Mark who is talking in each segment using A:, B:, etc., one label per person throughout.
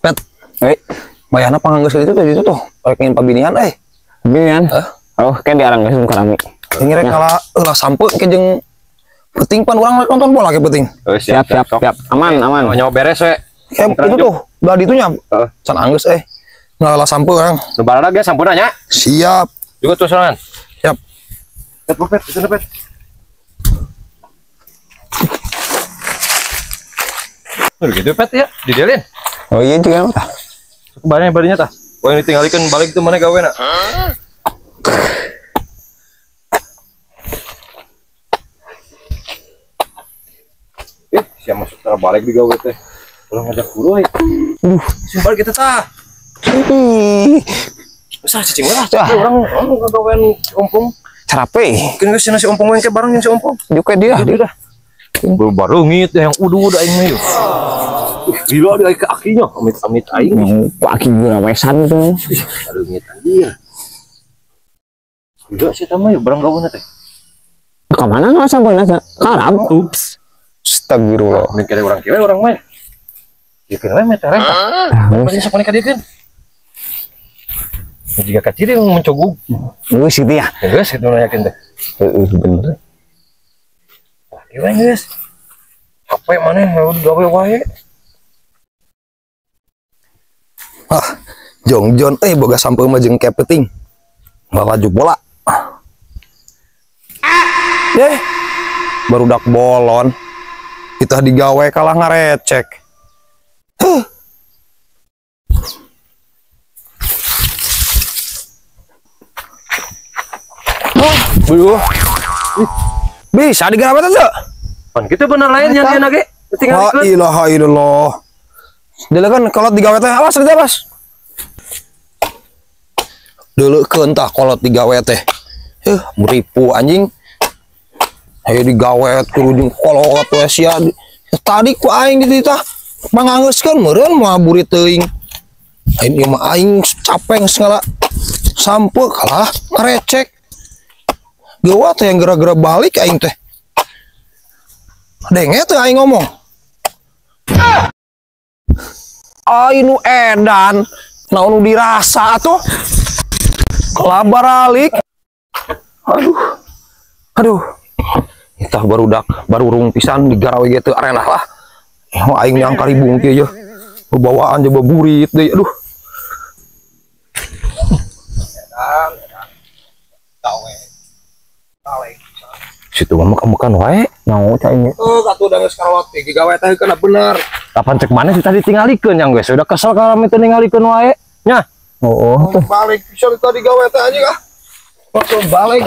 A: Pet, bayana panganggeus itu tadi itu tuh, pengen pabinian
B: Pabinian. Oh, kan diarang geus muka rame.
A: Ini rek kalah sampe ke jeung penting pan urang nonton bola ke penting.
B: Siap. Aman.
C: Nyawa beres we.
A: Kayak itu tuh, udah ditunya. Can anggeus ngalah sampe urang.
C: Nu barana ge sampurna nya.
A: Siap.
C: Juga tuh serangan.
A: Siap.
C: Pet, itu pet. Gitu pet ya, didelin.
B: Oh iya juga mah.
C: Banyak barinya tah. Wah yang ditinggalkan balik itu mana gawe nak? Siapa masuk terbalik di gawe teh. Orang ngajak guru sumpah kita tah. Usah cicing lah. Orang ngagawean ompong.
A: Carape.
C: Kan geus nasi ompong we bareng yang si ompong.
A: Juga dia.
C: Baru ngit yang udah aing mah. Gila dia ke akinya, amit aing.
B: Aki gua wesan tuh.
C: Aduh ngit anjir. Gila sih tamah barang gawean teh.
B: Ka mana enggak sampeuna karab.
C: Ups.
A: Astagfirullah.
C: Mungkin kira orang kira orang mah. Dikeun we metereng tah. Pasti sapane ka dikeun. Jika kecil yang mencogok.
B: Geus gitu ya.
C: Geus itu yakin teh.
B: Bener.
C: Gimana guys? Apa yang mana yang gawe wae?
A: Jongjon boga sampe mah jeung kepeting. Ngalaju bola. Barudak bolon. Kita digawe kalah ngarecek. Bisa digawe tuh.
C: Pan kita bener lain yang dia nage.
A: La ilaha illallah. Dele kan kalau digawe teh awas kita awas. Dulu keun tah kolot digawe teh. Meripu anjing. Hayu digawe turu jeung kolot we sia. Tadi ku aing di tah manganggeuskeun meureun moal buri teuing. Aing mah aing capeng segala. Sampe kalah ngarecek. Gawa teh yang gara-gara balik aing teh. Denge teh aing ngomong. Aing nu edan, naon nu dirasa atuh. Kelabar alik. Aduh. Itah baru rung pisan digarawe ge teu arena lah. Aing yang karibung kieu yeuh. Bawaan coba burit deui. Aduh. Situ mah makan wae
B: Mau cainya.
A: katuh da geus karawat ge gawe teh kana bener.
C: Kapan cek mana sih tadi tinggalikeun yang guys. Udah kesel kalau itu tinggalikeun wae. Nya.
B: Oh, tuh.
A: Balik bisa tadi gawe teh anjing langsung balik.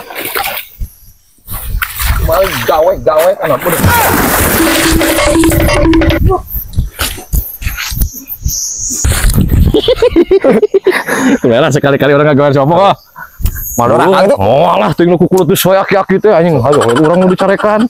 A: Balik gawe kana bener.
C: Kemana sekali-kali orang ngagawean sopo. Malu orang itu. Oh alah teuing nu kukulut teh soyak aki teh anjing. Aduh urang nu dicarekan.